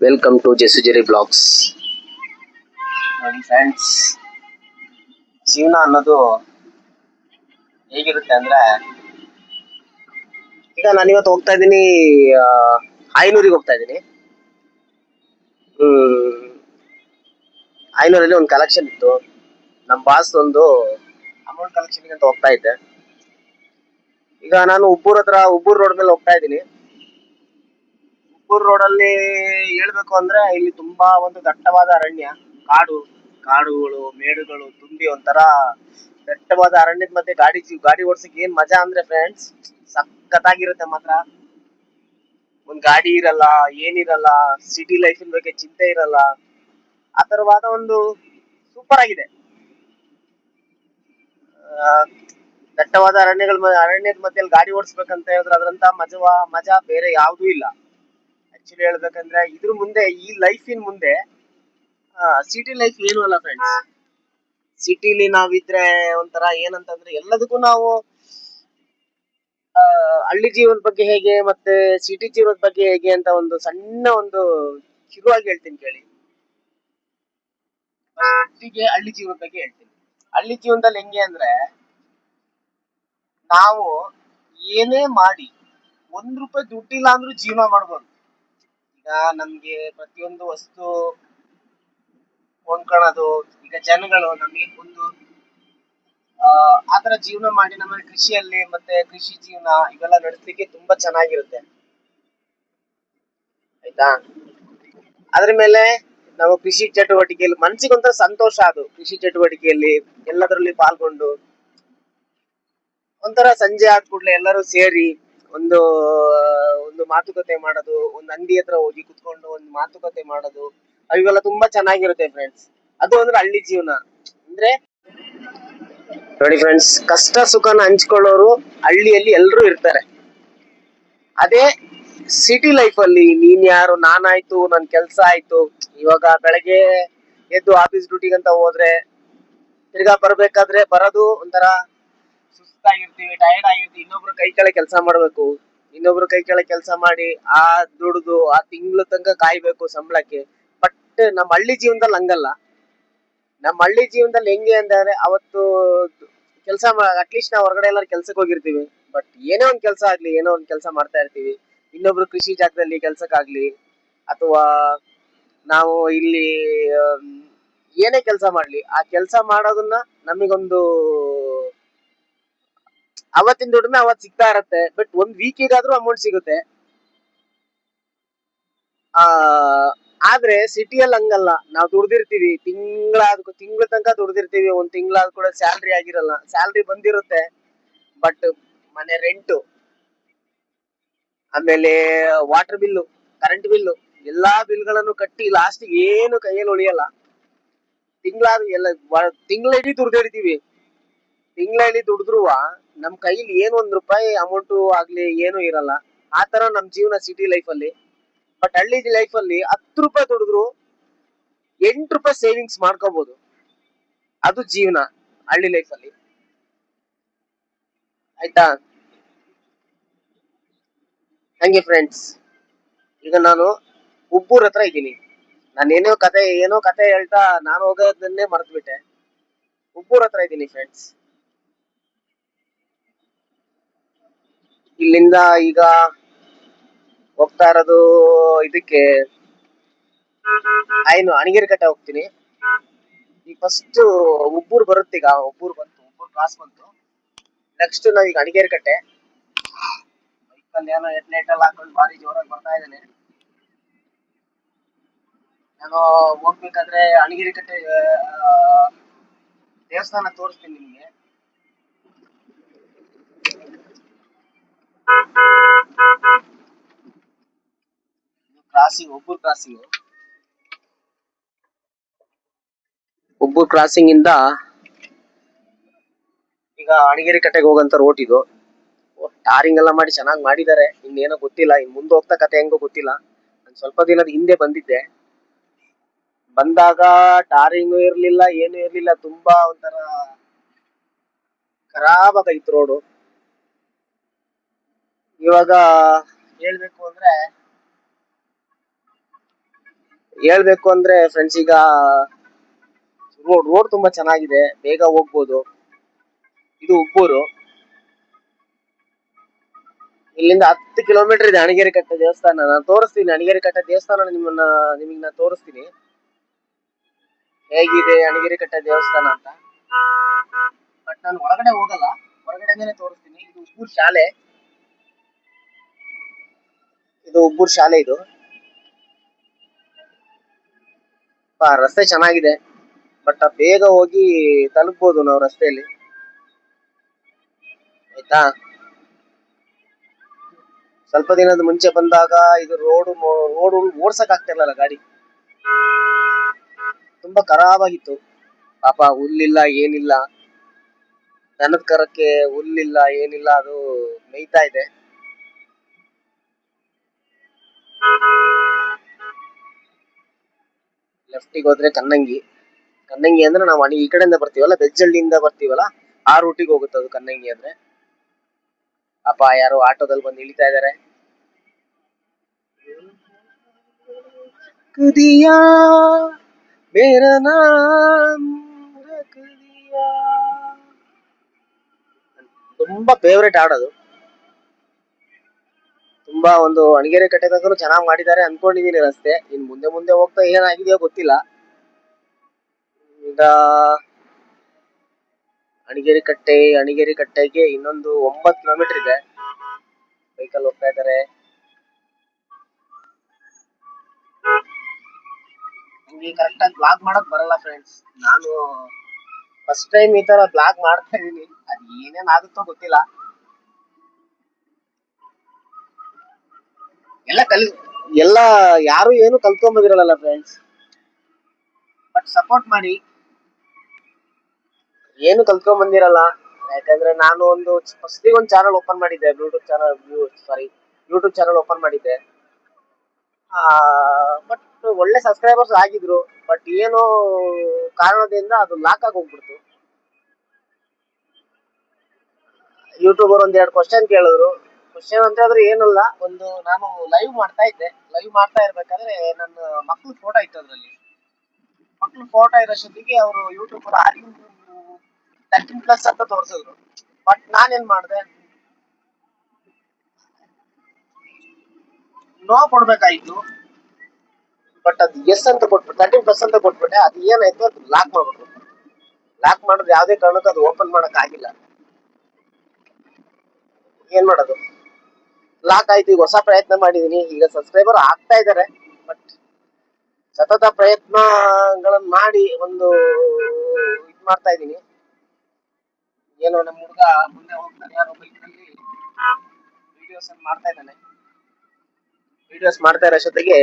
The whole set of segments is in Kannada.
ವೆಲ್ಕಮ್ ಟು ಜೆಸುಜೆರಿ ಬ್ಲಾಗ್ಸ್. ನೋಡಿ ಫ್ರೆಂಡ್ಸ್, ಜೀವನ ಅನ್ನೋದು ಹೇಗಿರುತ್ತೆ ಅಂದ್ರೆ, ಈಗ ನಾನಿವತ್ತು ಹೋಗ್ತಾ ಇದ್ದೀನಿ, ಆಯನೂರಿಗೆ ಹೋಗ್ತಾ ಇದ್ದೀನಿ. ಆಯನೂರಲ್ಲಿ ಒಂದು ಕಲೆಕ್ಷನ್ ಇತ್ತು. ನಮ್ಮ ಬಾಸ್ ಒಂದು ಅಮೌಂಟ್ ಕಲೆಕ್ಷನ್ಗೆ ಅಂತ ಹೋಗ್ತಾ ಇದ್ದೆ. ಈಗ ನಾನು ಉಬ್ಬೂರ್ ರೋಡ್ ಮೇಲೆ ಹೋಗ್ತಾ ಇದ್ದೀನಿ. ಉಬ್ಬೂರ್ ರೋಡಲ್ಲಿ ಹೇಳ್ಬೇಕು ಅಂದ್ರೆ, ಇಲ್ಲಿ ತುಂಬಾ ಒಂದು ದಟ್ಟವಾದ ಅರಣ್ಯ, ಕಾಡುಗಳು, ಮೇಡುಗಳು ತುಂಬಿ ಒಂಥರ ದಟ್ಟವಾದ ಅರಣ್ಯದ ಮಧ್ಯೆ ಗಾಡಿ ಓಡಿಸಕ್ಕೆ ಏನ್ ಮಜಾ ಅಂದ್ರೆ ಫ್ರೆಂಡ್ಸ್, ಸಖತ್ತಾಗಿರುತ್ತೆ ಮಾತ್ರ. ಒಂದ್ ಗಾಡಿ ಇರಲ್ಲ, ಏನಿರಲ್ಲ, ಸಿಟಿ ಲೈಫಿನ ಬಗ್ಗೆ ಚಿಂತೆ ಇರಲ್ಲ. ಆ ತರವಾದ ಒಂದು ಸೂಪರ್ ಆಗಿದೆ. ದಟ್ಟವಾದ ಅರಣ್ಯದ ಮಧ್ಯೆ ಗಾಡಿ ಓಡಿಸ್ಬೇಕಂತ ಹೇಳಿದ್ರೆ ಅದ್ರಂತ ಮಜಾ ಬೇರೆ ಯಾವ್ದೂ ಇಲ್ಲ. ಆಕ್ಚುಲಿ ಹೇಳ್ಬೇಕಂದ್ರೆ, ಇದ್ರ ಮುಂದೆ, ಈ ಲೈಫಿನ ಮುಂದೆ ಸಿಟಿ ಲೈಫ್ ಏನು ಅಲ್ಲ ಫ್ರೆಂಡ್ಸ್. ಸಿಟಿಲಿ ನಾವಿದ್ರೆ ಒಂಥರ ಏನಂತಂದ್ರೆ, ಎಲ್ಲದಕ್ಕೂ ನಾವು ಹಳ್ಳಿ ಜೀವನದ ಬಗ್ಗೆ ಹೇಗೆ ಮತ್ತೆ ಸಿಟಿ ಜೀವನದ ಬಗ್ಗೆ ಹೇಗೆ ಅಂತ ಒಂದು ಸಣ್ಣ ಒಂದು ಕಿರುವಾಗಿ ಹೇಳ್ತೀನಿ ಕೇಳಿ. ಹಳ್ಳಿ ಜೀವನದ ಬಗ್ಗೆ ಹೇಳ್ತೀನಿ. ಹಳ್ಳಿ ಜೀವನದಲ್ಲಿ ಹೆಂಗೆ ಅಂದ್ರೆ, ನಾವು ಏನೇ ಮಾಡಿ ₹1 ದುಡ್ಡಿಲ್ಲ ಅಂದ್ರೂ ಜೀವನ ಮಾಡ್ಬೋದು. ಈಗ ನಮ್ಗೆ ಪ್ರತಿಯೊಂದು ವಸ್ತು ಕೊಂಡ್ಕೊಳ್ಳೋದು, ಈಗ ಜನಗಳು ನಮಗೆ ಒಂದು ಆತರ ಜೀವನ ಮಾಡಿ ನಮಗೆ ಕೃಷಿಯಲ್ಲಿ ಮತ್ತೆ ಕೃಷಿ ಜೀವನ ಇವೆಲ್ಲ ನಡೆಸಲಿಕ್ಕೆ ತುಂಬಾ ಚೆನ್ನಾಗಿರುತ್ತೆ, ಆಯ್ತಾ. ಅದ್ರ ಮೇಲೆ ನಾವು ಕೃಷಿ ಚಟುವಟಿಕೆಯಲ್ಲಿ ಮನ್ಸಿಗೊಂಥರ ಸಂತೋಷ, ಅದು ಕೃಷಿ ಚಟುವಟಿಕೆಯಲ್ಲಿ ಎಲ್ಲದರಲ್ಲಿ ಪಾಲ್ಗೊಂಡು ಒಂಥರ ಸಂಜೆ ಆದ ಕೂಡಲೇ ಎಲ್ಲರೂ ಸೇರಿ ಒಂದು ಮಾತುಕತೆ ಮಾಡೋದು, ಒಂದು ಅಂಗಡಿ ಹತ್ರ ಹೋಗಿ ಕುತ್ಕೊಂಡು ಒಂದು ಮಾತುಕತೆ ಮಾಡೋದು, ಅವೆಲ್ಲ ತುಂಬಾ ಚೆನ್ನಾಗಿರುತ್ತೆ ಫ್ರೆಂಡ್ಸ್. ಅದು ಅಂದ್ರೆ ಹಳ್ಳಿ ಜೀವನ ಅಂದ್ರೆ. ನೋಡಿ ಫ್ರೆಂಡ್ಸ್, ಕಷ್ಟ ಸುಖನ ಹಂಚ್ಕೊಳ್ಳೋರು ಹಳ್ಳಿಯಲ್ಲಿ ಎಲ್ರು ಇರ್ತಾರೆ. ಅದೇ ಸಿಟಿ ಲೈಫ್ ಅಲ್ಲಿ ನೀನ್ ಯಾರು, ನಾನಾಯ್ತು, ನನ್ ಕೆಲ್ಸ ಆಯ್ತು, ಇವಾಗ ಬೆಳಗ್ಗೆ ಎದ್ದು ಆಫೀಸ್ ಡ್ಯೂಟಿಗೆ ಅಂತ ಹೋದ್ರೆ ತಿರ್ಗಾ ಬರ್ಬೇಕಾದ್ರೆ ಬರೋದು ಒಂಥರ ಸುಸ್ತಾಗಿರ್ತೀವಿ, ಟಯರ್ಡ್ ಆಗಿರ್ತೀವಿ. ಇನ್ನೊಬ್ರು ಕೈ ಕೆಳಗೆ ಕೆಲಸ ಮಾಡ್ಬೇಕು, ಇನ್ನೊಬ್ರು ಕೈ ಕೆಳಗೆ ಕೆಲಸ ಮಾಡಿ ಆ ದುಡ್ದು ಆ ತಿಂಗಳು ತನಕ ಕಾಯ್ಬೇಕು ಸಂಬಳಕ್ಕೆ. ಬಟ್ ನಮ್ಮ ಹಳ್ಳಿ ಜೀವನದಲ್ಲಿ ಹಂಗಲ್ಲ. ನಮ್ಮ ಹಳ್ಳಿ ಜೀವನದಲ್ಲಿ ಹೆಂಗೆ ಅಂದ್ರೆ, ಅವತ್ತು ಕೆಲಸ ಅಟ್ಲೀಸ್ಟ್ ನಾವು ಹೊರಗಡೆ ಎಲ್ಲರೂ ಕೆಲ್ಸಕ್ಕೆ ಹೋಗಿರ್ತೀವಿ, ಬಟ್ ಏನೋ ಒಂದ್ ಕೆಲಸ ಆಗ್ಲಿ, ಏನೋ ಒಂದ್ ಕೆಲಸ ಮಾಡ್ತಾ ಇರ್ತೀವಿ. ಇನ್ನೊಬ್ರು ಕೃಷಿ ಜಾಗದಲ್ಲಿ ಕೆಲ್ಸಕ್ಕಾಗ್ಲಿ, ಅಥವಾ ನಾವು ಇಲ್ಲಿ ಏನೇ ಕೆಲಸ ಮಾಡ್ಲಿ, ಆ ಕೆಲಸ ಮಾಡೋದನ್ನ ನಮಗೊಂದು ಅವತ್ತಿನ ದುಡಿಮೆ ಅವತ್ ಸಿಗ್ತಾ ಇರತ್ತೆ. ಬಟ್ ಒಂದ್ ವೀಕಿಗಾದ್ರೂ ಅಮೌಂಟ್ ಸಿಗುತ್ತೆ. ಆದ್ರೆ ಸಿಟಿಯಲ್ಲಿ ಹಂಗಲ್ಲ. ನಾವು ದುಡ್ದಿರ್ತೀವಿ, ತಿಂಗಳ ತನಕ ದುಡ್ದಿರ್ತೀವಿ, ಒಂದ್ ತಿಂಗಳಾದ ಕೂಡ ಸ್ಯಾಲ್ರಿ ಆಗಿರಲ್ಲ. ಸ್ಯಾಲ್ರಿ ಬಂದಿರುತ್ತೆ, ಬಟ್ ಮನೆ ರೆಂಟು, ಆಮೇಲೆ ವಾಟರ್ ಬಿಲ್ಲು, ಕರೆಂಟ್ ಬಿಲ್ಲು, ಎಲ್ಲಾ ಬಿಲ್ಗಳನ್ನು ಕಟ್ಟಿ ಲಾಸ್ಟ್ ಏನು ಕೈಯಲ್ಲಿ ಉಳಿಯಲ್ಲ. ತಿಂಗಳಿಡೀ ದುಡ್ದಿರ್ತೀವಿ. ತಿಂಗಳಲ್ಲಿ ದುಡಿದ್ರು ನಮ್ ಕೈಲಿ ಏನು ₹1 ಅಮೌಂಟ್ ಆಗ್ಲಿ ಏನು ಇರಲ್ಲ. ಆತರ ನಮ್ ಜೀವನ ಸಿಟಿ ಲೈಫ್ ಅಲ್ಲಿ. ಬಟ್ ಹಳ್ಳಿ ಲೈಫ್ ಅಲ್ಲಿ ₹10 ದುಡಿದ್ರು ₹8 ಸೇವಿಂಗ್ಸ್ ಮಾಡ್ಕೋಬಹುದು. ಅದು ಜೀವನ ಹಳ್ಳಿ ಲೈಫ್ ಅಲ್ಲಿ, ಆಯ್ತಾ. ಹಂಗೆ ಫ್ರೆಂಡ್ಸ್, ಈಗ ನಾನು ಉಬ್ಬೂರ್ ಹತ್ರ ಇದ್ದೀನಿ. ನಾನು ಏನೋ ಕತೆ ಹೇಳ್ತಾ ನಾನು ಹೋಗೋದನ್ನೇ ಮರ್ತ್ಬಿಟ್ಟೆ. ಉಬ್ಬೂರ್ ಹತ್ರ ಇದ್ದೀನಿ ಫ್ರೆಂಡ್ಸ್. ಇಲ್ಲಿಂದ ಈಗ ಹೋಗ್ತಾ ಇರೋದು ಇದಕ್ಕೆ ಅಣಗಿರಿ ಕಟ್ಟೆ ಹೋಗ್ತೀನಿ. ಈಗ ಫಸ್ಟ್ ಉಬ್ಬೂರ್ ಬರುತ್ತೆ. ಈಗ ಉಬ್ಬೂರ್ ಕ್ರಾಸ್ ಬಂತು. ನೆಕ್ಸ್ಟ್ ನಾವೀಗ ಅಣಗೇರಿ ಕಟ್ಟೆ. ಏನೋ ಹೆಡ್ಲೈಟ್ ಎಲ್ಲ ಹಾಕೊಂಡು ಭಾರಿ ಜೋರಾಗಿ ಬರ್ತಾ ಇದ್ದೇನೆ. ನಾನು ಹೋಗ್ಬೇಕಾದ್ರೆ ಅಣಗಿರಿ ಕಟ್ಟೆ ದೇವಸ್ಥಾನ ತೋರಿಸ್ತೀನಿ ನಿಮ್ಗೆ. ಉಬ್ಬೂರ್ ಕ್ರಾಸಿಂಗ್ ಇಂದ ಈಗ ಅಣಗೇರಿ ಕಟ್ಟೆಗೆ ಹೋಗಂತ ರೋಡ್ ಇದು. ಟಾರಿಂಗ್ ಎಲ್ಲ ಮಾಡಿ ಚೆನ್ನಾಗಿ ಮಾಡಿದ್ದಾರೆ. ಇನ್ನೇನೋ ಗೊತ್ತಿಲ್ಲ, ಇನ್ ಮುಂದೆ ಹೋಗ್ತಾ ಕತೆ ಹೆಂಗೋ ಗೊತ್ತಿಲ್ಲ. ನಾನು ಸ್ವಲ್ಪ ದಿನದ ಹಿಂದೆ ಬಂದಿದ್ದೆ. ಬಂದಾಗ ಟಾರಿಂಗ್ ಇರ್ಲಿಲ್ಲ, ಏನು ಇರ್ಲಿಲ್ಲ. ತುಂಬಾ ಒಂಥರ ಖರಾಬ್ ಆಗೈತ್ ರೋಡು. ಇವಾಗ ಹೇಳ್ಬೇಕು ಅಂದ್ರೆ ಫ್ರೆಂಡ್ಸ್, ಈಗ ರೋಡ್ ತುಂಬಾ ಚೆನ್ನಾಗಿದೆ, ಬೇಗ ಹೋಗ್ಬೋದು. ಇದು ಉಪ್ಪೂರು. ಇಲ್ಲಿಂದ 10 ಕಿಲೋಮೀಟರ್ ಇದೆ ಅಣಗೇರಿ ಕಟ್ಟೆ ದೇವಸ್ಥಾನ. ನಾನು ತೋರಿಸ್ತೀನಿ ಅಣಗೇರಿ ಕಟ್ಟೆ ದೇವಸ್ಥಾನ, ನಿಮಗೆ ನಾನು ತೋರಿಸ್ತೀನಿ ಹೇಗಿದೆ ಅಣಗೇರಿ ಕಟ್ಟೆ ದೇವಸ್ಥಾನ ಅಂತ. ಬಟ್ ನಾನು ಒಳಗಡೆ ಹೋಗಲ್ಲ, ಹೊರಗಡೆನೆ ತೋರಿಸ್ತೀನಿ. ಇದು ಉಪ್ಪೂರ್ ಶಾಲೆ, ಇದು ರಸ್ತೆ ಚೆನ್ನಾಗಿದೆ. ಬಟ್ ಬೇಗ ಹೋಗಿ ತಲುಪಬಹುದು ನಾವು ರಸ್ತೆಯಲ್ಲಿ, ಆಯ್ತಾ. ಸ್ವಲ್ಪ ದಿನದ ಮುಂಚೆ ಬಂದಾಗ ಇದು ರೋಡ್ ಓಡ್ಸಕ್ ಆಗ್ತಿರ್ಲಿಲ್ಲ ಗಾಡಿ, ತುಂಬಾ ಖರಾಬ್ ಆಗಿತ್ತು. ಪಾಪ ಹುಲ್ಲಿಲ್ಲ ಏನಿಲ್ಲ, ದನದ ಕರಕ್ಕೆ ಹುಲ್ಲಿಲ್ಲ ಏನಿಲ್ಲ, ಅದು ಮೇಯ್ತಾ ಇದೆ. ಲೆಫ್ಟಿಗೆ ಹೋದ್ರೆ ಕನ್ನಂಗಿ ಅಂದ್ರೆ ನಾವು ಈ ಕಡೆಯಿಂದ ಬರ್ತೀವಲ್ಲ, ಬೆಜ್ಜಳ್ಳಿಯಿಂದ ಬರ್ತೀವಲ್ಲ, ಆ ರೂಟಿಗೆ ಹೋಗುತ್ತೆ ಅದು ಕನ್ನಂಗಿ ಅಂದ್ರೆ. ಪಾಪ ಯಾರು ಆಟೋದಲ್ಲಿ ಬಂದು ಇಳಿತಾ ಇದಾರೆ. ಕುದಿಯಾ ಮೇರಾ ನಾಮ್ ರಖ್ ದಿಯಾ, ತುಂಬಾ ಫೇವ್ರೇಟ್ ಹಾಡೋದು. ತುಂಬಾ ಒಂದು ಅಣಗೇರಿ ಕಟ್ಟೆದಾಗೂ ಚೆನ್ನಾಗಿ ಮಾಡಿದ್ದಾರೆ ಅನ್ಕೊಂಡಿದೀನಿ ರಸ್ತೆ. ಇನ್ ಮುಂದೆ ಮುಂದೆ ಹೋಗ್ತಾ ಏನಾಗಿದೆಯೋ ಗೊತ್ತಿಲ್ಲ. ಈಗ ಅಣಗೇರಿ ಕಟ್ಟೆಗೆ ಇನ್ನೊಂದು 9 ಕಿಲೋಮೀಟರ್ ಇದೆ. ವೆಹಿಕಲ್ ಹೋಗ್ತಾ ಇದ್ದಾರೆ. ನಿಮ್ಗೆ ಕರೆಕ್ಟ್ ಆಗಿ ಬ್ಲಾಗ್ ಮಾಡಕ್ ಬರಲ್ಲ ಫ್ರೆಂಡ್ಸ್. ನಾನು ಫಸ್ಟ್ ಟೈಮ್ ಈ ತರ ಬ್ಲಾಗ್ ಮಾಡ್ತಾ ಇದೀನಿ. ಅದು ಏನೇನ್ ಆಗುತ್ತೋ ಗೊತ್ತಿಲ್ಲ. ಎಲ್ಲ ಯಾರು ಏನು ಕಲ್ತ್ಕೊಂಡ್ ಫ್ರೆಂಡ್ಸ್, ಬಟ್ ಸಪೋರ್ಟ್ ಮಾಡಿ. ಏನು ಕಲ್ತ್ಕೊಂಡ್ ಬಂದಿರಲ್ಲ, ಯಾಕಂದ್ರೆ ನಾನು ಫಸ್ಟ್ ಒಂದು ಚಾನಲ್ ಓಪನ್ ಮಾಡಿದ್ದೆ, ಯೂಟ್ಯೂಬ್ ಚಾನಲ್ ಓಪನ್ ಮಾಡಿದ್ದೆ. ಬಟ್ ಒಳ್ಳೆ ಸಬ್ಸ್ಕ್ರೈಬರ್ಸ್ ಆಗಿದ್ರು. ಬಟ್ ಏನೋ ಕಾರಣದಿಂದ ಅದು ಲಾಕ್ ಆಗಿ ಹೋಗ್ಬಿಡ್ತು. ಯೂಟ್ಯೂಬರ್ 2 ಕ್ವಶನ್ ಕೇಳಿದ್ರು. ಕ್ವಶನ್ ಅಂತ ಹೇಳಿದ್ರೆ ಏನಲ್ಲ, ನಾನು ಲೈವ್ ಮಾಡ್ತಾ ಇರ್ಬೇಕಾದ್ರೆ ನನ್ನ ಮಕ್ಳು ಫೋಟೋ ಇತ್ತು. ಅದ್ರಲ್ಲಿ ಮಕ್ಳು ಫೋಟೋ ಇರೋಷ್ಟೊತ್ತಿಗೆ ಅವರು ಯೂಟ್ಯೂಬರ್ 13+ ಅಂತ ತೋರಿಸಿದ್ರು. ಬಟ್ ನಾನೇನ್ ಮಾಡಿದೆ, ನೋ ಕೊಡ್ಬೇಕಾಯ್ತು. ಬಟ್ ಅದು ಎಸ್ ಅಂತ ಕೊಟ್ಬಿಟ್ಟು 13+ ಅಂತ ಕೊಟ್ಬಿಟ್ಟೆ. ಅದು ಏನಾಯ್ತು, ಅದು ಲಾಕ್ ಮಾಡಿದ್ರೆ ಯಾವ್ದೇ ಕಾರಣಕ್ಕೂ ಅದು ಓಪನ್ ಮಾಡಕ್ ಆಗಿಲ್ಲ. ಏನ್ ಮಾಡೋದು, ಲಾಕ್ ಆಯ್ತು. ಈಗ ಹೊಸ ಪ್ರಯತ್ನ ಮಾಡಿದೀನಿ, ಈಗ ಸಬ್ಸ್ಕ್ರೈಬರ್ ಆಗ್ತಾ ಇದಾರೆ. ಬಟ್ ಸತತ ಪ್ರಯತ್ನಗಳನ್ನ ಮಾಡಿ ಇದ್ ಮಾಡ್ತಾ ಇದೀನಿ. ಏನೋ ನಮ್ಮ ಹುಡುಗ ಮುಂದೆ ಹೋಗ್ತಾನೆ, ಯಾರೋ ಬೈಕ್ನಲ್ಲಿ ವಿಡಿಯೋಸ್ ಮಾಡ್ತಾ ಇದ್ದಾನೆ. ವಿಡಿಯೋಸ್ ಮಾಡ್ತಾ ಇರೋ ಜೊತೆಗೆ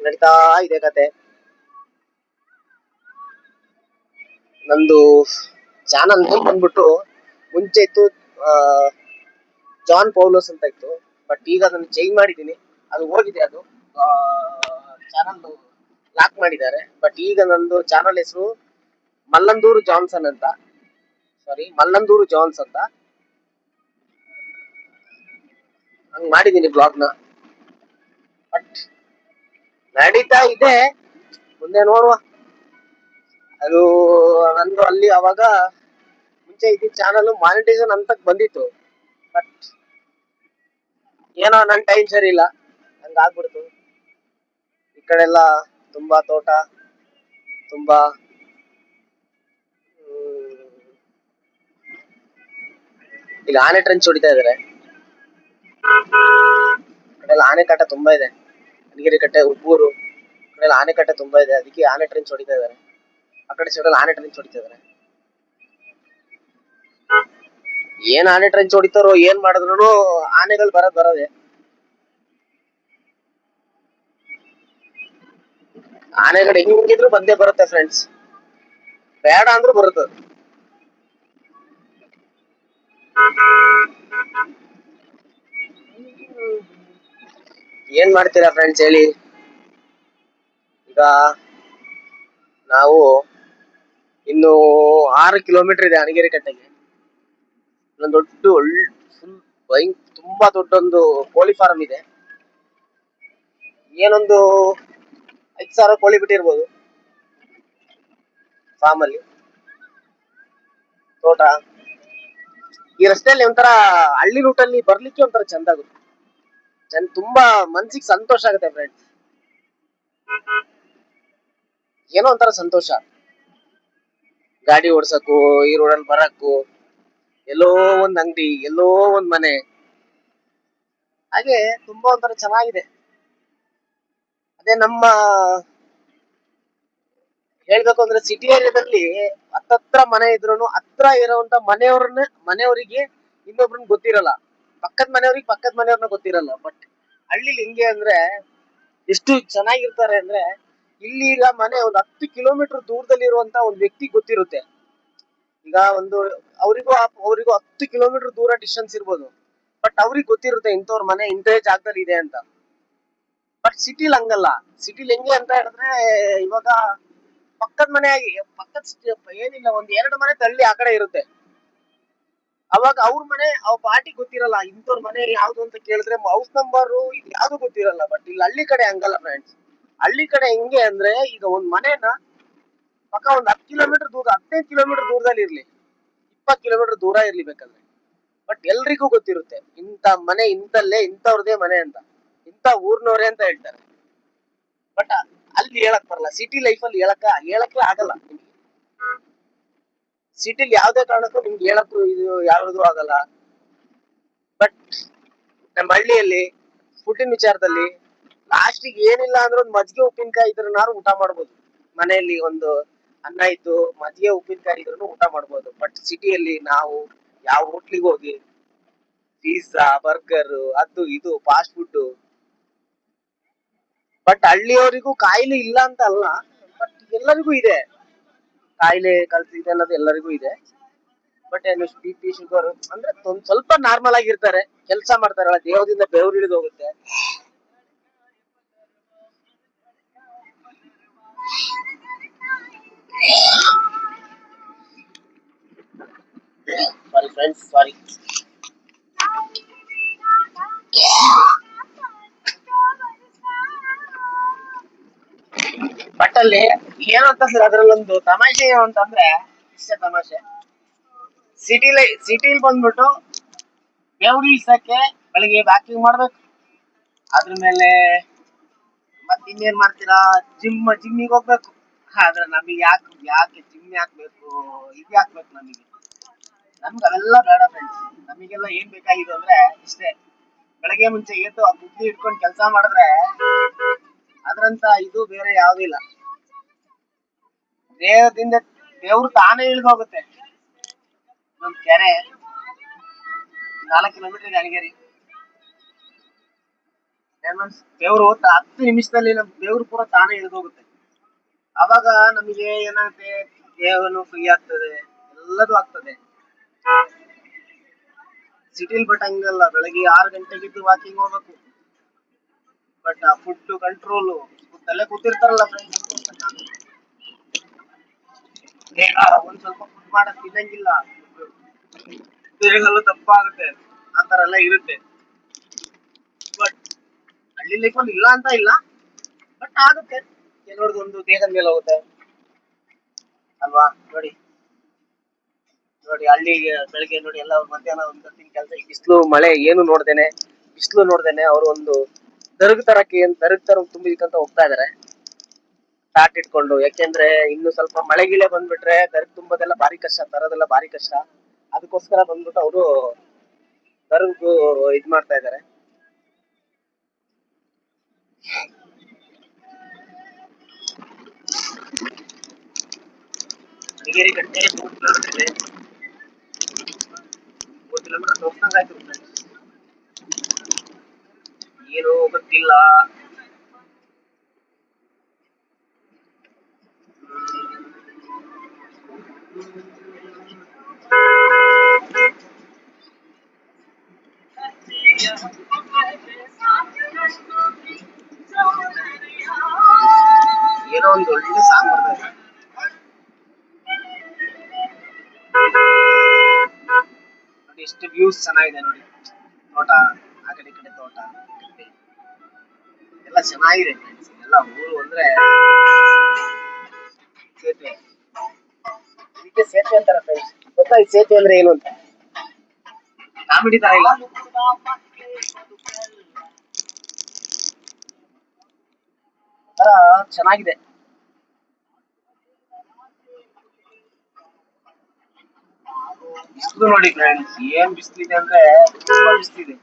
ನಡೀತಾ ಇದೆ ಕತೆ. ನಂದು ಚಾನಲ್ ಬಂದ್ಬಿಟ್ಟು ಮುಂಚೆ ಇತ್ತು ಜಾನ್ ಪೌಲೋಸ್ ಅಂತ ಇತ್ತು. ಬಟ್ ಈಗ ಅದನ್ನು ಚೇಂಜ್ ಮಾಡಿದ್ದೀನಿ. ಅದು ಹೋಗಿದೆ, ಅದು ಚಾನಲ್ ಲಾಕ್ ಮಾಡಿದ್ದಾರೆ. ಬಟ್ ಈಗ ನಂದು ಚಾನಲ್ ಹೆಸರು ಮಲ್ಲಂದೂರು ಜಾನ್ಸ್ ಅಂತ. ಹಂಗ್ ಮಾಡಿದೀನಿ ಬ್ಲಾಗ್ನ. ಬಟ್ ನಡೀತಾ ಇದೆ, ಮುಂದೆ ನೋಡುವ. ಅದು ನಂದು ಅಲ್ಲಿ ಅವಾಗ ಮುಂಚೆ ಇದ್ದಿದ್ದ ಚಾನಲ್ ಮಾನಿಟೈಸೇಷನ್ ಅಂತ ಬಂದಿತ್ತು. ಬಟ್ ಏನೋ ನನ್ ಟೈಮ್ ಸರಿ ಇಲ್ಲ, ಹಂಗಾಗ್ಬಿಡ್ತು. ಈ ಕಡೆ ಎಲ್ಲ ತುಂಬಾ ತೋಟ, ತುಂಬಾ ಈಗ ಆನೆ ಟ್ರೆಂಚ್ ಹೊಡಿತಾ ಇದಾರೆ. ಆನೆ ಕಾಟ ತುಂಬಾ ಇದೆ. ಅಣಗೇರಿ ಕಟ್ಟೆ, ಉಪ್ಪೂರು ಕಡೆ ಆನೆ ಕಾಟ ತುಂಬಾ ಇದೆ. ಅದಕ್ಕೆ ಆನೆ ಟ್ರೆಂಚ್ ಹೊಡಿತಾ ಇದಾರೆ. ಆ ಕಡೆ ಸೈಡಲ್ಲಿ ಆನೆ ಟ್ರೆಂಚ್ ಹೊಡಿತಾ ಇದಾರೆ. ಏನ್ ಆನೆ ಟ್ರೆಂಚ್ ಹೊಡಿತಾರೋ, ಏನ್ ಮಾಡಿದ್ರು ಆನೆಗಳು ಬರೋದೇ. ಆನೆಗಳು ಹೆಂಗಿದ್ರು ಬಂದೇ ಬರುತ್ತೆ ಫ್ರೆಂಡ್ಸ್, ಬೇಡ ಅಂದ್ರೂ ಬರುತ್ತೆ. ಏನ್ ಮಾಡ್ತೀರಾ ಫ್ರೆಂಡ್ಸ್ ಹೇಳಿ. ಈಗ ನಾವು ಇನ್ನು 6 ಕಿಲೋಮೀಟರ್ ಇದೆ ಅಣಗೇರಿ ಕಟ್ಟೆಗೆ. ಇಲ್ಲೊಂದು ದೊಡ್ಡ ಫುಲ್ ತುಂಬಾ ದೊಡ್ಡೊಂದು ಕೋಳಿ ಫಾರ್ಮ್ ಇದೆ. ಏನೊಂದು 5,000 ಕೋಳಿ ಬಿಟ್ಟಿರ್ಬೋದು ಫಾರ್ಮ್ ಅಲ್ಲಿ. ತೋಟ ಈ ರಸ್ತೆಯಲ್ಲಿ ಒಂಥರ ಹಳ್ಳಿ ರೂಟಲ್ಲಿ ಬರ್ಲಿಕ್ಕೆ ಒಂಥರ ಚಂದ ಆಗುತ್ತೆ. ತುಂಬಾ ಮನ್ಸಿಗೆ ಸಂತೋಷ ಆಗುತ್ತೆ ಫ್ರೆಂಡ್ಸ್. ಏನೋ ಒಂಥರ ಸಂತೋಷ ಗಾಡಿ ಓಡ್ಸಕ್ಕೂ, ಈ ರೋಡಲ್ಲಿ ಬರಕ್ಕೂ, ಎಲ್ಲೋ ಒಂದ್ ಅಂಗಡಿ, ಎಲ್ಲೋ ಒಂದ್ ಮನೆ, ಹಾಗೆ ತುಂಬಾ ಒಂಥರ ಚೆನ್ನಾಗಿದೆ. ಅದೇ ನಮ್ಮ ಹೇಳ್ಬೇಕು ಅಂದ್ರೆ ಸಿಟಿ ಏರಿಯಾದಲ್ಲಿ ಹತ್ತತ್ರ ಮನೆ ಇದ್ರು ಹತ್ರ ಇರುವಂತ ಮನೆಯವರಿಗೆ ಇನ್ನೊಬ್ರನ್ನ ಗೊತ್ತಿರಲ್ಲ, ಪಕ್ಕದ ಮನೆಯವ್ರನ್ನ ಗೊತ್ತಿರಲ್ಲ. ಬಟ್ ಹಳ್ಳಿಲಿ ಹಿಂಗೆ ಅಂದ್ರೆ ಎಷ್ಟು ಚೆನ್ನಾಗಿರ್ತಾರೆ ಅಂದ್ರೆ, ಇಲ್ಲಿ ಈಗ ಮನೆ ಒಂದು 10 ಕಿಲೋಮೀಟರ್ ದೂರದಲ್ಲಿ ಇರುವಂತ ಒಂದು ವ್ಯಕ್ತಿ ಗೊತ್ತಿರುತ್ತೆ. ಈಗ ಒಂದು ಅವರಿಗೂ 10 ಕಿಲೋಮೀಟರ್ ದೂರ ಡಿಸ್ಟೆನ್ಸ್ ಇರ್ಬೋದು, ಬಟ್ ಅವ್ರಿಗೆ ಗೊತ್ತಿರುತ್ತೆ ಇಂಥವ್ರ ಮನೆ ಇಂಥೇ ಜಾಗದಲ್ಲಿ ಇದೆ ಅಂತ. ಬಟ್ ಸಿಟಿಲಿ ಹಂಗಲ್ಲ. ಸಿಟಿಲಿ ಹೆಂಗೆ ಅಂತ ಹೇಳಿದ್ರೆ, ಇವಾಗ ಪಕ್ಕದ ಏನಿಲ್ಲ, ಒಂದ್ 2 ಮನೆ ತಳ್ಳಿ ಆ ಕಡೆ ಇರುತ್ತೆ. ಅವಾಗ ಅವ್ರ ಮನೆ ಅವ್ರ ಪಾರ್ಟಿ ಗೊತ್ತಿರಲ್ಲ, ಇಂಥವ್ರ ಮನೆ ಯಾವ್ದು ಅಂತ ಕೇಳಿದ್ರೆ ಹೌಸ್ ನಂಬರ್ ಯಾವ್ದು ಗೊತ್ತಿರಲ್ಲ. ಬಟ್ ಇಲ್ಲಿ ಹಳ್ಳಿ ಕಡೆ ಹಂಗಲ್ಲ ಫ್ರೆಂಡ್ಸ್. ಹಳ್ಳಿ ಕಡೆ ಹೆಂಗೆ ಅಂದ್ರೆ, ಈಗ ಒಂದ್ ಮನೆನ ಪಕ್ಕ ಒಂದ್ 10 ಕಿಲೋಮೀಟರ್ ದೂರ, 15 ಕಿಲೋಮೀಟರ್ ದೂರದಲ್ಲಿ ಇರ್ಲಿ, 20 ಕಿಲೋಮೀಟರ್ ದೂರ ಇರ್ಲಿ ಬೇಕಾದ್ರೆ, ಬಟ್ ಎಲ್ರಿಗೂ ಗೊತ್ತಿರುತ್ತೆ ಇಂಥ ಮನೆ ಇಂಥಲ್ಲೇ ಇಂಥವ್ರದೇ ಮನೆ ಅಂತ, ಇಂಥ ಊರ್ನವ್ರೆ ಅಂತ ಹೇಳ್ತಾರೆ. ಬಟ್ ಅಲ್ಲಿ ಹೇಳಕ್ ಬರಲ್ಲ. ಸಿಟಿ ಲೈಫಲ್ಲಿ ಹೇಳಕ್ಕೆ ಆಗಲ್ಲ. ಸಿಟಿಲಿ ಯಾವ್ದೇ ಕಾರಣಕ್ಕೂ ನಿಮ್ಗೆ ಹೇಳಕ್ಕೂ ಇದು ಯಾವ್ದು ಆಗಲ್ಲ. ಬಟ್ ನಮ್ಮ ಹಳ್ಳಿಯಲ್ಲಿ ಫುಡ್ಡಿನ ವಿಚಾರದಲ್ಲಿ ಲಾಸ್ಟಿಗೆ ಏನಿಲ್ಲ ಅಂದ್ರೆ ಒಂದು ಮಜ್ಜಿಗೆ ಉಪ್ಪಿನಕಾಯಿ ಇದ್ರನ್ನಾರು ಊಟ ಮಾಡ್ಬೋದು. ಮನೆಯಲ್ಲಿ ಒಂದು ಅನ್ನ ಇದ್ದು ಮಜ್ಜಿಗೆ ಉಪ್ಪಿನಕಾಯಿ ಇದ್ರೂ ಊಟ ಮಾಡ್ಬೋದು. ಬಟ್ ಸಿಟಿಯಲ್ಲಿ ನಾವು ಯಾವ ಹೋಟ್ಲಿಗೆ ಹೋಗಿ ಪಿಜ್ಜಾ, ಬರ್ಗರ್, ಅದು ಇದು ಫಾಸ್ಟ್ ಫುಡ್. ಬಟ್ ಹಳ್ಳಿಯವರಿಗೂ ಕಾಯಿಲೆ ಇಲ್ಲ ಅಂತ ಅಲ್ಲ, ಬಟ್ ಎಲ್ಲರಿಗೂ ಇದೆ ಕಾಯಿಲೆ, ಇದೆ ಅನ್ನೋದು ಎಲ್ಲರಿಗೂ ಇದೆ. ಬಟ್ ಏನು BP, ಶುಗರ್ ಅಂದ್ರೆ ಒಂದ್ ಸ್ವಲ್ಪ ನಾರ್ಮಲ್ ಆಗಿರ್ತಾರೆ. ಕೆಲಸ ಮಾಡ್ತಾರಲ್ಲ, ದೇಹದಿಂದ ಬೆವರು ಇಳಿದು ಹೋಗುತ್ತೆ. Sorry friends, sorry. ಬಟ್ ಅಲ್ಲಿ ಏನಂತ ಸರ್, ಅದ್ರಲ್ಲೊಂದು ತಮಾಷೆ ಏನು ಅಂತಂದ್ರೆ, ಇಷ್ಟೇ ತಮಾಷೆ. ಸಿಟಿಲಿ ಬಂದ್ಬಿಟ್ಟು ಬೆವ್ರು ಇಳಿಸಕ್ಕೆ ಬೆಳಿಗ್ಗೆ ವ್ಯಾಕಿಂಗ್ ಮಾಡ್ಬೇಕು. ಅದ್ರ ಮೇಲೆ ಮತ್ತೆ ಇನ್ನೇನ್ ಮಾಡ್ತೀರಾ, ಜಿಮ್ಮಿಗೆ ಹೋಗ್ಬೇಕು. ಆದ್ರೆ ನಮಗೆ ಯಾಕೆ ಜಿಮ್ ಯಾಕ್ಬೇಕು, ಇದು ಯಾಕ್ಬೇಕು ನಮ್ಗೆ ಅವೆಲ್ಲ ಬೇಡ ಫ್ರೆಂಡ್ಸ್. ನಮಗೆಲ್ಲ ಏನ್ ಬೇಕಾಗಿದೆ ಅಂದ್ರೆ ಇಷ್ಟೇ, ಬೆಳಗ್ಗೆ ಮುಂಚೆ ಎದ್ದು ಆ ಬುದ್ಧಿ ಇಟ್ಕೊಂಡು ಕೆಲಸ ಮಾಡಿದ್ರೆ ಅದ್ರಂತ ಇದು ಬೇರೆ ಯಾವ್ದಿಲ್ಲ. ದೇಹದಿಂದ ದೇವ್ರು ತಾನೇ ಇಳಿದು ಹೋಗುತ್ತೆ. ನಮ್ ಕೆರೆ 4 ಕಿಲೋಮೀಟರ್ ಅಡಿಗೇರಿ ದೇವ್ರು 10 ನಿಮಿಷದಲ್ಲಿ ನಮ್ ದೇವ್ರು ಪೂರ ತಾನೇ ಇಳಿದು ಹೋಗುತ್ತೆ. ಅವಾಗ ನಮಗೆ ಏನಾಗುತ್ತೆ, ದೇಹನು ಫ್ರೀ ಆಗ್ತದೆ, ಎಲ್ಲದೂ ಆಗ್ತದೆ. ಸಿಟಿಲ್ ಬಟ್ ಹಂಗಲ್ಲ, ಬೆಳಗ್ಗೆ 6 ಗಂಟೆಗಿದ್ದು ವಾಕಿಂಗ್ ಹೋಗ್ಬೇಕು. ಬಟ್ ಆ ಫುಡ್ ಕಂಟ್ರೋಲು ತಲೆ ಕೂತಿರ್ತಾರಲ್ಲ ಫ್ರೆಂಡ್ಸ್, ಒಂದ್ ಸ್ವಲ್ಪ ಫುಡ್ ಮಾಡಕ್ ತಿನ್ನಂಗಿಲ್ಲ, ದೇಹಗಳು ದಪ್ಪ ಆಗುತ್ತೆ, ಆತರ ಎಲ್ಲ ಇರುತ್ತೆ. ಬಟ್ ಹಳ್ಳಿ ಲೈಫಲ್ಲಿ ಇಲ್ಲ ಅಂತ ಇಲ್ಲ, ಬಟ್ ಆಗುತ್ತೆ. ಕೆಲವ್ರದ್ದು ಒಂದು ದೇಹದ ಮೇಲೆ ಹೋಗುತ್ತೆ ಅಲ್ವಾ. ನೋಡಿ ಹಳ್ಳಿ ಬೆಳಿಗ್ಗೆ ನೋಡಿ ಎಲ್ಲ ಮಧ್ಯಾಹ್ನ ಒಂದು ಕೆಲಸ, ಬಿಸಿಲು ಮಳೆ ಏನು ನೋಡ್ದೇನೆ ಅವರು ಒಂದು ದರ್ಗ್ ತರ ತುಂಬಿಕಂತ ಹೋಗ್ತಾ ಇದಾರೆ ತಾಟ್ ಇಟ್ಕೊಂಡು. ಯಾಕೆಂದ್ರೆ ಇನ್ನು ಸ್ವಲ್ಪ ಮಳೆ ಗಿಳೆ ಬಂದ್ಬಿಟ್ರೆ ದರ್ಗ್ ತುಂಬದೆಲ್ಲ ಭಾರಿ ಕಷ್ಟ, ತರೋದೆಲ್ಲ ಭಾರಿ ಕಷ್ಟ. ಅದಕ್ಕೋಸ್ಕರ ಬಂದ್ಬಿಟ್ಟು ಅವರು ದರ್ಗ್ ಇದ್ ಮಾಡ್ತಾ ಇದಾರೆ. ಅಡಿಗೇರಿ ಕಟ್ಟೆ 3 ಕಿಲೋಮೀಟರ್ ಹೋಗ್ತಂಗಾಯ್ತು. ಏನು ಗೊತ್ತಿಲ್ಲ. ಏನೋ ಒಂದು ಒಳ್ಳೆ ಸಾಂಗ್ ಬರ್ತಾ ಇದೆ. ನೋಡಿ ಎಷ್ಟು ವ್ಯೂಸ್ ಚೆನ್ನಾಗಿದೆ ನೋಡಿ. ತೋಟ, ಆ ಕಡೆ ಈ ಕಡೆ ತೋಟ, ಗದ್ದೆ. ಎಲ್ಲ ಚೆನ್ನಾಗಿದೆ ಫ್ರೆಂಡ್ಸ್. ಎಲ್ಲ ಊರು ಅಂದ್ರೆ ಸೇತುವೆ. ಇದಕ್ಕೆ ಸೇತುವೆ ಅಂತಾರೆ ಫ್ರೆಂಡ್ಸ್. ಗೊತ್ತಾ ಈ ಸೇತುವೆ ಅಂದ್ರೆ ಏನು ಅಂತ? ಕಾಮಿಡಿ ತರ ಇಲ್ಲ, ತರ ಚೆನ್ನಾಗಿದೆ. ಬಿಸಿಲು ನೋಡಿ ಫ್ರೆಂಡ್ಸ್, ಏನ್ ಬಿಸಿಲಿದೆ ಅಂದ್ರೆ ತುಂಬಾ ಬಿಸಿಲಿದೆ.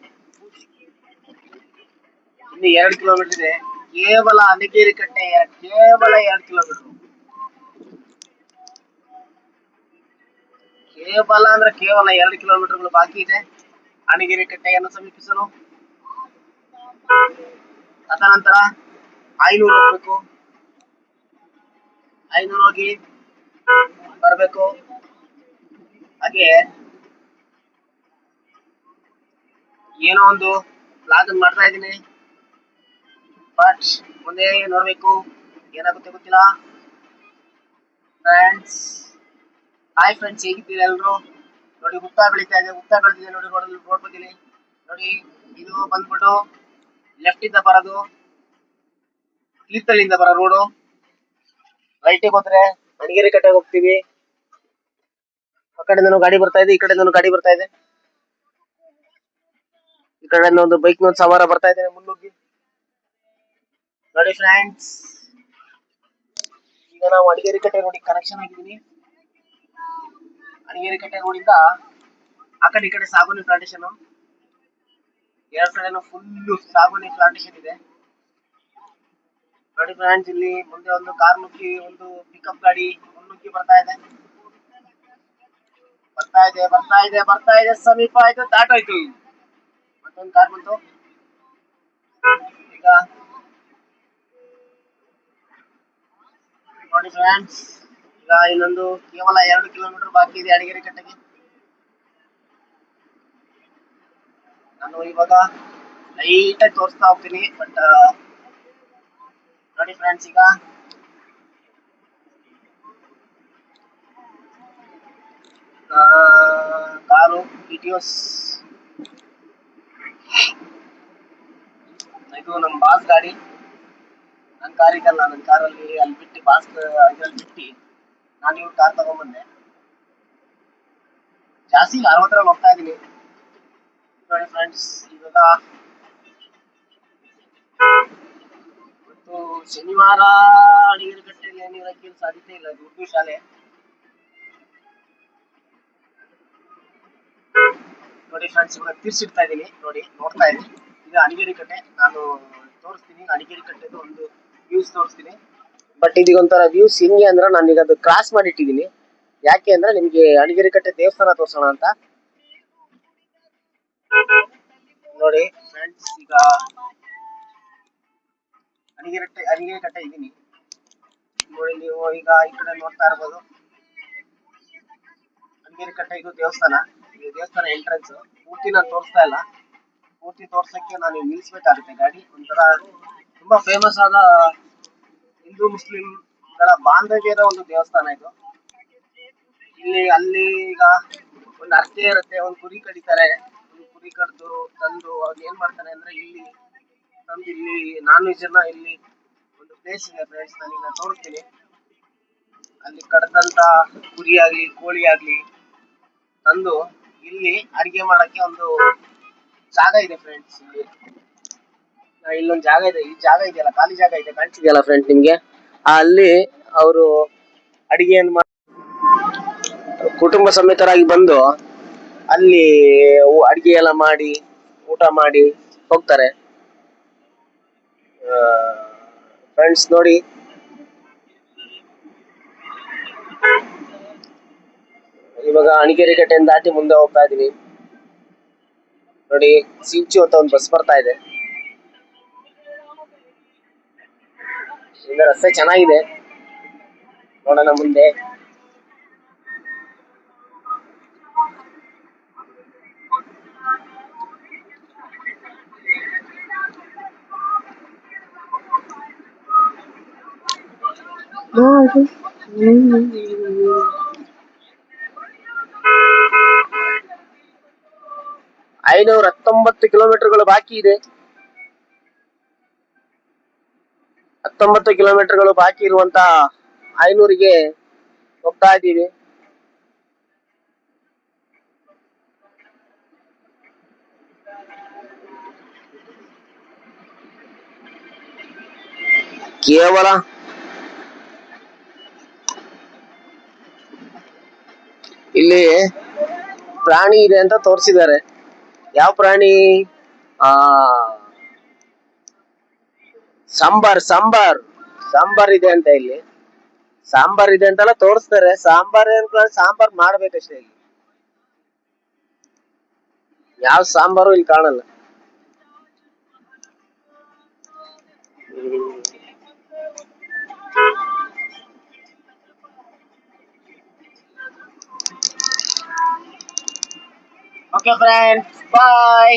ಇನ್ನು 2 ಕಿಲೋಮೀಟರ್ ಇದೆ. ಕೇವಲ ಅಣಗೇರಿ ಕಟ್ಟೆ, ಕೇವಲ 2 ಕಿಲೋಮೀಟರ್. ಕೇವಲ ಅಂದ್ರೆ ಕೇವಲ 2 ಕಿಲೋಮೀಟರ್ಗಳು ಬಾಕಿ ಇದೆ ಅಣಗಿರಿ ಕಟ್ಟೆಯನ್ನು ಸಮೀಪಿಸಲು. ತದನಂತರ 500 ಹೋಗ್ಬೇಕು. 500 ಹೋಗಿ ಬರ್ಬೇಕು. ಹಾಗೆ ಏನೋ ಒಂದು ಪ್ಲಾನ್ ಮಾಡ್ತಾ ಇದ್ದೀನಿ, ಬಟ್ ಮುಂದೆ ನೋಡ್ಬೇಕು ಏನಾಗುತ್ತೆ ಗೊತ್ತಿಲ್ಲ ಫ್ರೆಂಡ್ಸ್. ಹಾಯ್ ಫ್ರೆಂಡ್ಸ್, ಹೇಗಿದ್ದೀರಾ ಎಲ್ರು? ನೋಡಿ ಹುತ್ತ ಬೆಳೀತಾ ಇದೆ, ಹುತ್ತ ಬೆಳೆದಿದೆ ನೋಡಿ. ರೋಡ್ ಬಂದಿನಿ ನೋಡಿ. ಇದು ಬಂದ್ಬಿಟ್ಟು ಲೆಫ್ಟ್ ಇಂದ ಬರೋದು, ತೀರ್ಥಹಳ್ಳಿಯಿಂದ ಬರೋ ರೋಡು. ರೈಟಿಗೆ ಹೋದ್ರೆ ಅಣಗೇರಿ ಕಟ್ಟೆಗೆ ಹೋಗ್ತೀವಿ. ಆ ಕಡೆಯಿಂದ ಗಾಡಿ ಬರ್ತಾ ಇದೆ, ಈ ಕಡೆಯಿಂದ ಗಾಡಿ ಬರ್ತಾ ಇದೆ. ಈ ಕಡೆಯಿಂದ ಒಂದು ಬೈಕ್ ನ ಸವಾರ ಬರ್ತಾ ಇದ್ದೇನೆ ಮುನ್ನುಗ್ಗಿ ನೋಡಿ ಫ್ರೆಂಡ್ಸ್. ಈಗ ನಾವು ಅಣಗೇರಿ ಕಟ್ಟೆ ರೋಡಿಗೆ ಕನೆಕ್ಷನ್ ಆಗಿದ್ದೀನಿ. ಅಣಗೇರಿ ಕಟ್ಟೆ ರೋಡಿಂದ ಆ ಕಡೆ ಈ ಕಡೆ ಸಾಗುನಿ ಪ್ಲಾಂಟೇಶನ್, 2 ಕಡೆನೂ ಫುಲ್ ಸಾಗುನಿ ಪ್ಲಾಂಟೇಶನ್ ಇದೆ ನೋಡಿ ಫ್ರೆಂಡ್ಸ್. ಇಲ್ಲಿ ಮುಂದೆ ಒಂದು ಕಾರ್ ನುಗ್ಗಿ, ಒಂದು ಪಿಕಪ್ ಗಾಡಿ ಮುನ್ನುಗ್ಗಿ ಬರ್ತಾ ಇದೆ, ಬರ್ತಾ ಇದೆ, ಬರ್ತಾ ಇದೆ, ಬರ್ತಾ ಇದೆ. ಸಮೀಪ ಆಯ್ತು, ದಾಟೋಯ್ತು. ಮತ್ತೊಂದು ಕಾರ್ ಬಂತು. ಈಗ ನೋಡಿ ಫ್ರೆಂಡ್ಸ್, ಈಗ ಇನ್ನೊಂದು ಕೇವಲ 2 ಕಿಲೋಮೀಟರ್ ಬಾಕಿ ಇದೆ ಅಣಗೇರಿ ಕಟ್ಟೆಗೆ. ನಾನು ಇವಾಗ ಲೈಟ್ ಆಗಿ ತೋರಿಸ್ತಾ ಹೋಗ್ತೀನಿ, ಬಟ್ ನೋಡಿ ಫ್ರೆಂಡ್ಸ್, ಈಗ ಕಾರು ಟಿಟಿಯೋಸ್, ಇದು ನಮ್ಮ ಬಾಸ್ ಗಾಡಿ. ನನ್ನ ಕಾರ್ ಇದಲ್ಲ, ನನ್ನ ಕಾರಲ್ಲಿ ಅಲ್ಲಿ ಬಿಟ್ಟು ಬಾಸ್ ಇದ್ರಲ್ಲಿ ಬಿಟ್ಟು ನಾನು ಇವ್ರ ಕಾರ್ ತಗೊಂಡ್ಬಂದೆ. ಜಾಸ್ತಿ 60ರಲ್ಲಿ ಹೋಗ್ತಾ ಇದೀನಿ ನೋಡಿ ಫ್ರೆಂಡ್ಸ್. ಇವಾಗ ಇವತ್ತು ಶನಿವಾರ, ಅಣಗೇರಿ ಕಟ್ಟೆಯಲ್ಲಿ ಏನಿರಕ್ಕೆ ಸಾಧ್ಯತೆ ಇಲ್ಲ, ಇದು ಉರ್ದು ಶಾಲೆ ನೋಡಿ ಫ್ರೆಂಡ್ಸ್. ಇವಾಗ ತಿರ್ಸಿಡ್ತಾ ಇದೀನಿ ನೋಡಿ, ನೋಡ್ತಾ ಇದ್ದೀನಿ. ಇದು ಅಣಗೇರಿ ಕಟ್ಟೆ. ನಾನು ತೋರಿಸ್ತೀನಿ ಅಣಗೇರಿ ಕಟ್ಟೆದು ಒಂದು ವ್ಯೂಸ್ ತೋರಿಸ್ತೀನಿ. ಬಟ್ ಇದೀಗ ಒಂಥರ ವ್ಯೂಸ್ ಹಿಂಗೆ ಅಂದ್ರೆ ನಾನು ಈಗ ಅದು ಕ್ರಾಸ್ ಮಾಡಿಟ್ಟಿದ್ದೀನಿ. ಯಾಕೆ ಅಂದ್ರೆ ನಿಮ್ಗೆ ಅಣಗೇರಿ ಕಟ್ಟೆ ದೇವಸ್ಥಾನ ತೋರ್ಸೋಣ ಅಂತ ನೋಡಿ ಫ್ರೆಂಡ್ಸ್. ಈಗ ಅಣಗೇರಿ ಕಟ್ಟೆ ಇದೀನಿ ನೋಡಿ. ನೀವು ಈಗ ಈ ಕಡೆ ನೋಡ್ತಾ ಇರ್ಬೋದು ಅಣಗೇರಿ ಕಟ್ಟೆ. ಇದು ದೇವಸ್ಥಾನ, ಇದು ದೇವಸ್ಥಾನ ಎಂಟ್ರೆನ್ಸ್. ಪೂರ್ತಿ ನಾನು ತೋರಿಸ್ತಾ ಇಲ್ಲ, ಪೂರ್ತಿ ತೋರ್ಸಕ್ಕೆ ನಾನು ನಿಲ್ಲಿಸ್ಬೇಕಾಗುತ್ತೆ ಗಾಡಿ. ಒಂಥರ ತುಂಬಾ ಫೇಮಸ್ ಆದ ಹಿಂದೂ ಮುಸ್ಲಿಂಗಳ ಬಾಂಧವ್ಯ ಇರೋ ಒಂದು ದೇವಸ್ಥಾನ ಇದು. ಇಲ್ಲಿ ಅಲ್ಲಿ ಈಗ ಒಂದು ಅರ್ಚೆ ಇರುತ್ತೆ, ಒಂದು ಕುರಿ ಕಡಿತಾರೆ. ಒಂದು ಕುರಿ ಕಡ್ದು ತಂದು ಅವ್ರು ಏನ್ ಮಾಡ್ತಾರೆ ಅಂದ್ರೆ ಇಲ್ಲಿ ತಂದು ಇಲ್ಲಿ ನಾನ್ ವೆಜ್ ಅನ್ನ ಇಲ್ಲಿ ಒಂದು ಪ್ಲೇಸ್ ಇದೆ ಫ್ರೆಂಡ್ಸ್, ನಾನು ತೋರಿಸ್ತೀನಿ. ಅಲ್ಲಿ ಕಡ್ದಂತ ಕುರಿ ಆಗ್ಲಿ ಕೋಳಿ ಆಗ್ಲಿ ತಂದು ಇಲ್ಲಿ ಅಡಿಗೆ ಮಾಡಕ್ಕೆ ಒಂದು ಜಾಗ ಇದೆ ಫ್ರೆಂಡ್ಸ್. ಇಲ್ಲೊಂದು ಜಾಗ ಇದೆ, ಈ ಜಾಗ ಇದೆಯಲ್ಲ, ಖಾಲಿ ಜಾಗ ಇದೆ, ಕಾಣಿಸಿದೆಯಲ್ಲ ಫ್ರೆಂಡ್ಸ್ ನಿಮ್ಗೆ. ಅಲ್ಲಿ ಅವರು ಅಡಿಗೆಯನ್ನು ಕುಟುಂಬ ಸಮೇತರಾಗಿ ಬಂದು ಅಲ್ಲಿ ಅಡಿಗೆ ಎಲ್ಲ ಮಾಡಿ ಊಟ ಮಾಡಿ ಹೋಗ್ತಾರೆ ಫ್ರೆಂಡ್ಸ್. ನೋಡಿ ಇವಾಗ ಅಣಗೇರಿ ಕಟ್ಟೆಯನ್ನು ದಾಟಿ ಮುಂದೆ ಹೋಗ್ತಾ ಇದೀನಿ ನೋಡಿ. ಸಿಂಚು ಅಂತ ಒಂದು ಬಸ್ ಬರ್ತಾ ಇದೆ. ಈಗ ರಸ್ತೆ ಚೆನ್ನಾಗಿದೆ, ನೋಡೋಣ ಮುಂದೆ. 519 ಕಿಲೋಮೀಟರ್ಗಳು ಬಾಕಿ ಇದೆ. 19 ಕಿಲೋಮೀಟರ್ಗಳು ಬಾಕಿ ಇರುವಂತ ಐನೂರಿಗೆ ಹೋಗ್ತಾ ಇದ್ದೀವಿ. ಕೇವಲ ಇಲ್ಲಿ ಪ್ರಾಣಿ ಇದೆ ಅಂತ ತೋರಿಸಿದ್ದಾರೆ. ಯಾವ ಪ್ರಾಣಿ? ಆ ಸಾಂಬಾರ್ ಇದೆ ಅಂತ ಇಲ್ಲಿ. ಸಾಂಬಾರ್ ಇದೆ ಅಂತೆಲ್ಲ ತೋರಿಸ್ತಾರೆ. ಸಾಂಬಾರ್ ಮಾಡ್ಬೇಕಷ್ಟೇ. ಇಲ್ಲಿ ಯಾವ ಸಾಂಬಾರು ಇಲ್ಲಿ ಕಾಣಲ್ಲ. ಓಕೆ ಫ್ರೆಂಡ್ಸ್, ಬಾಯ್.